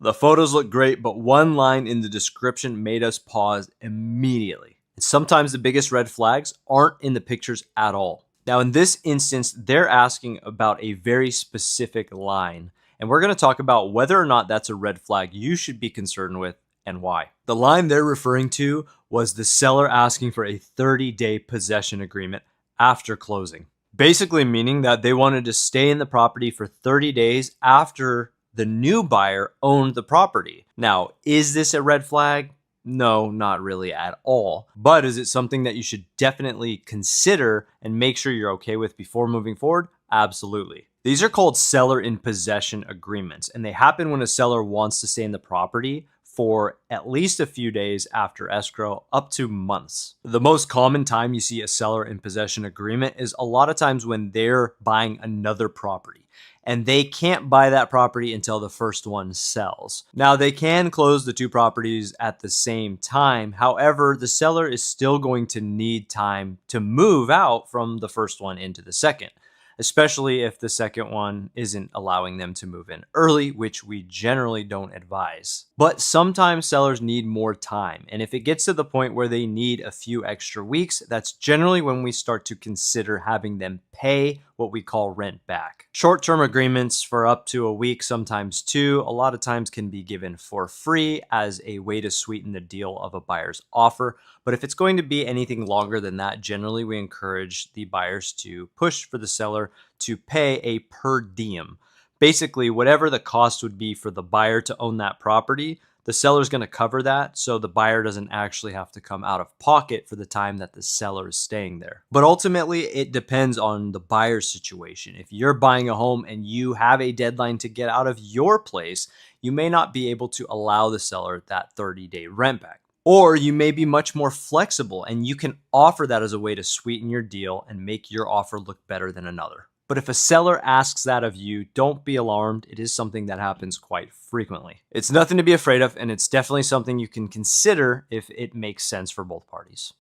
The photos look great, but one line in the description made us pause immediately. And sometimes the biggest red flags aren't in the pictures at all. Now, in this instance, they're asking about a very specific line, and we're going to talk about whether or not that's a red flag you should be concerned with and why. The line they're referring to was the seller asking for a 30-day possession agreement after closing. Basically meaning that they wanted to stay in the property for 30 days after the new buyer owned the property. Now, is this a red flag? No, not really at all. But is it something that you should definitely consider and make sure you're okay with before moving forward? Absolutely. These are called seller in possession agreements, and they happen when a seller wants to stay in the property for at least a few days after escrow, up to months. The most common time you see a seller in possession agreement is a lot of times when they're buying another property and they can't buy that property until the first one sells. Now, they can close the two properties at the same time. However, the seller is still going to need time to move out from the first one into the second, especially if the second one isn't allowing them to move in early, which we generally don't advise. But sometimes sellers need more time, and if it gets to the point where they need a few extra weeks, that's generally when we start to consider having them pay what we call rent back. Short-term agreements for up to a week, sometimes two, a lot of times can be given for free as a way to sweeten the deal of a buyer's offer. But if it's going to be anything longer than that, generally we encourage the buyers to push for the seller to pay a per diem. Basically, whatever the cost would be for the buyer to own that property, the seller's going to cover that, so the buyer doesn't actually have to come out of pocket for the time that the seller is staying there. But ultimately, it depends on the buyer's situation. If you're buying a home and you have a deadline to get out of your place, you may not be able to allow the seller that 30-day rent back. Or you may be much more flexible and you can offer that as a way to sweeten your deal and make your offer look better than another. But if a seller asks that of you, don't be alarmed. It is something that happens quite frequently. It's nothing to be afraid of, and it's definitely something you can consider if it makes sense for both parties.